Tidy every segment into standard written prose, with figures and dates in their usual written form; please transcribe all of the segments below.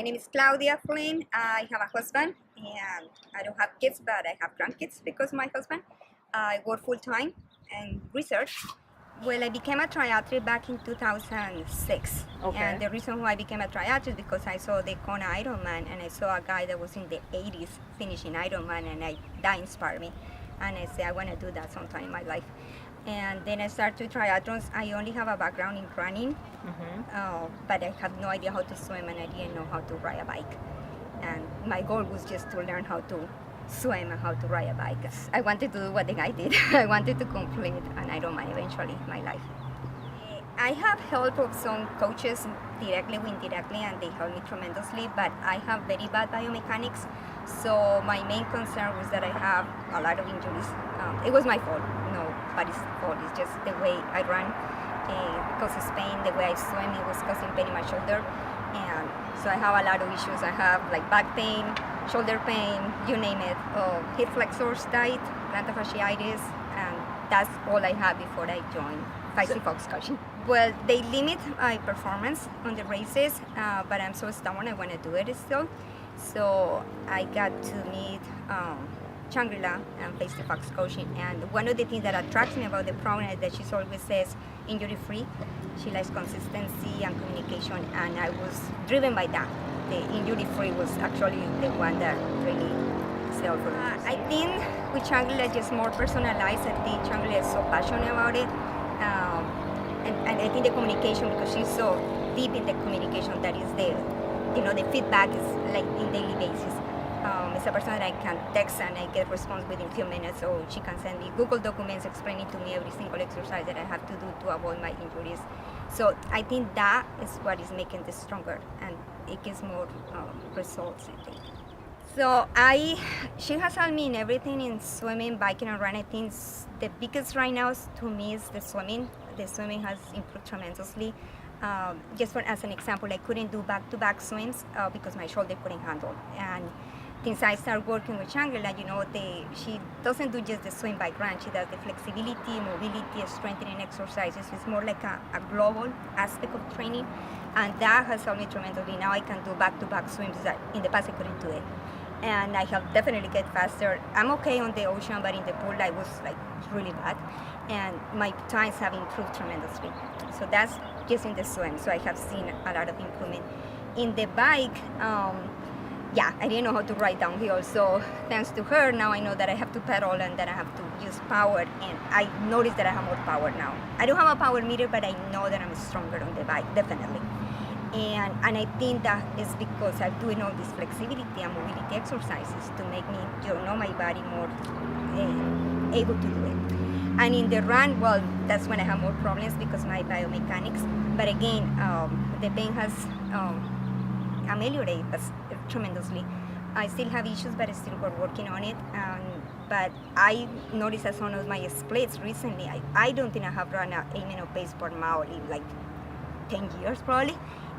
My name is Claudia Flynn. I have a husband and I don't have kids, but I have grandkids because of my husband. I work full time in research. Well, I became a triathlete back in 2006. Okay. And the reason why I became a triathlete is because I saw the Kona Ironman and I saw a guy that was in the 80s finishing Ironman and that inspired me. And I said, I want to do that sometime in my life. And then I started triathlons. I only have a background in running, but I have no idea how to swim and I didn't know how to ride a bike. And my goal was just to learn how to swim and how to ride a bike. I wanted to do what the guy did. I wanted to complete an Ironman eventually in my life. I have help of some coaches directly or indirectly, and they help me tremendously, but I have very bad biomechanics. So my main concern was that I have a lot of injuries. It was my fault, nobody's fault. It's just the way I run causes pain. The way I swim, it was causing pain in my shoulder. And so I have a lot of issues. I have like back pain, shoulder pain, you name it. Hip flexors tight, plantar fasciitis, and that's all I had before I joined Feisty Fox Coaching. Well, they limit my performance on the races, but I'm so stubborn, I want to do it still. So I got to meet Shangrila and Feisty Fox Coaching, and one of the things that attracts me about the program is that she always says injury-free. She likes consistency and communication, and I was driven by that. The injury-free was actually the one that really sold for me. I think with Shangrila just more personalized. I think Shangrila is so passionate about it. And I think the communication, because she's so deep in the communication, that is the feedback is like in daily basis. It's a person that I can text and I get response within a few minutes, or she can send me Google documents explaining to me every single exercise that I have to do to avoid my injuries. So I think that is what is making this stronger, and it gives more results, I think. So she has helped me in everything, in swimming, biking, and running. I think the biggest right now to me is the swimming. The swimming has improved tremendously. Just as an example, I couldn't do back-to-back swims because my shoulder couldn't handle. And since I started working with Shangrila, she doesn't do just the swim, bike, run. She does the flexibility, mobility, strengthening exercises. It's more like a global aspect of training, and that has helped me tremendously. Now I can do back-to-back swims that in the past I couldn't do it. And I have definitely get faster. I'm okay on the ocean, but in the pool I was like really bad. And my times have improved tremendously. So that's just in the swim. So I have seen a lot of improvement. In the bike, I didn't know how to ride downhill. So thanks to her, now I know that I have to pedal and that I have to use power. And I noticed that I have more power now. I don't have a power meter, but I know that I'm stronger on the bike, definitely. And I think that is because I'm doing all this flexibility and mobility exercises to make me, my body more able to do it. And in the run, well, that's when I have more problems because my biomechanics. But again, the pain has ameliorated tremendously. I still have issues, but we're working on it. But I noticed as one of my splits recently, I don't think I have run an 8-minute pace per mile in like 10 years probably.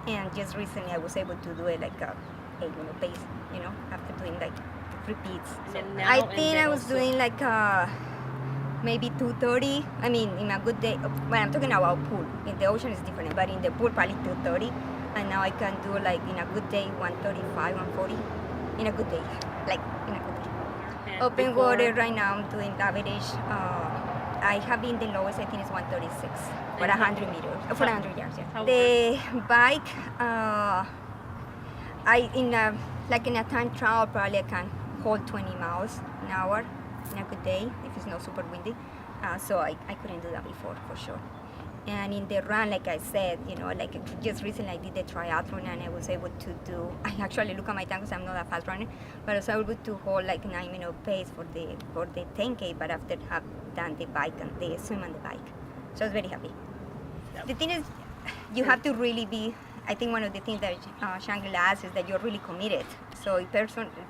And just recently I was able to do it like a 8-minute pace, after doing like repeats. So I think I was doing like maybe 2:30. I mean, in a good day, when I'm talking about pool, in the ocean it's different, but in the pool probably 2:30. And now I can do like in a good day 1:35, 1:40. In a good day, like in a good day. And Open water right now I'm doing average. I have been the lowest, I think it's 136 for 100 meters, for 100 yards. Yeah. The bike, in a time trial, probably I can hold 20 miles an hour in a good day if it's not super windy. So I couldn't do that before, for sure. And in the run, like I said, like just recently I did the triathlon and I was able to do, I actually look at my time because I'm not a fast runner, but I was able to hold like 9-minute pace for the 10K, but after have done the bike and the swim on the bike. So I was very happy. The thing is, you have to really be, I think one of the things that Shangrila asks is that you're really committed. So if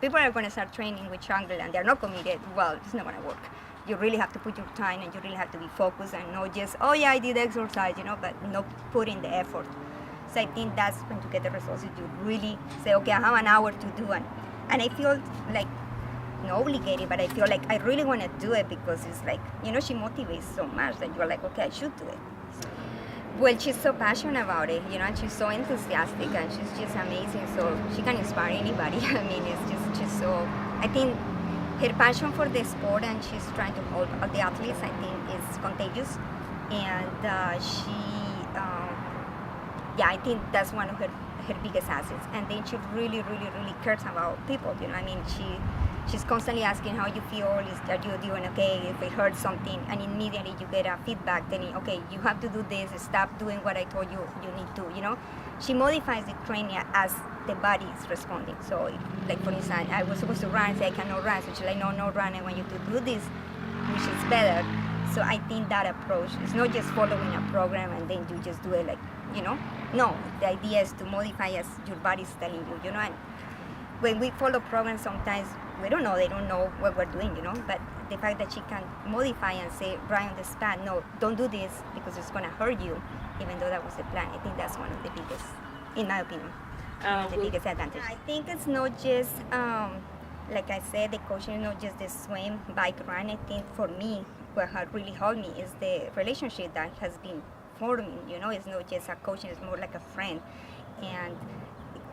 people are going to start training with Shangrila and they're not committed, well, it's not going to work. You really have to put your time and you really have to be focused and not just, oh yeah, I did exercise, but not put in the effort. So I think that's when you get the results. You really say, okay, I have an hour to do it. And I feel like, not obligated, but I feel like I really want to do it because it's like, she motivates so much that you're like, okay, I should do it. Well, she's so passionate about it, and she's so enthusiastic, and she's just amazing. So she can inspire anybody. I mean, it's just she's so. I think her passion for the sport, and she's trying to help all the athletes, I think, is contagious. And yeah, I think that's one of her biggest assets. And then she really, really, really cares about people. I mean, she's constantly asking how you feel, are you doing okay, if it hurts something, and immediately you get a feedback telling, okay, you have to do this, stop doing what I told you need to. She modifies the training as the body is responding. So, like for instance, I was supposed to run, say I cannot run, so she's like, no run, I want you to do this, which is better. So I think that approach is not just following a program and then you just do it like, no, the idea is to modify as your body's telling you, and when we follow programs, sometimes they don't know what we're doing, but the fact that she can modify and say right on the spot, no, don't do this because it's going to hurt you, even though that was the plan. I think that's one of the biggest, in my opinion, the biggest advantage. I think it's not just, like I said, the coaching is not just the swim, bike, run. I think for me, what had really helped me is the relationship that has been forming, it's not just a coaching, it's more like a friend. And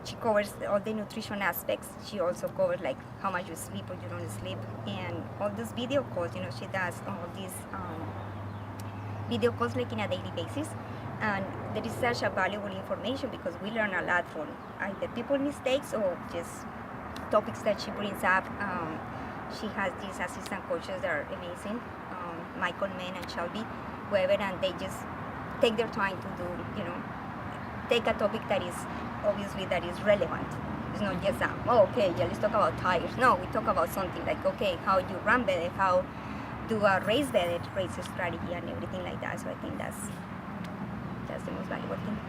she covers all the nutrition aspects. She also covers like how much you sleep or you don't sleep, and all those video calls. She does all these video calls like in a daily basis, and there is such a valuable information because we learn a lot from either people's mistakes or just topics that she brings up. She has these assistant coaches that are amazing, Michael Mann and Shelby Weber, and they just take their time to do, take a topic that is obviously that is relevant. It's not just okay, yeah, let's talk about tires. No, we talk about something like, okay, how you run better, how do a race better, race strategy and everything like that. So I think that's the most valuable thing.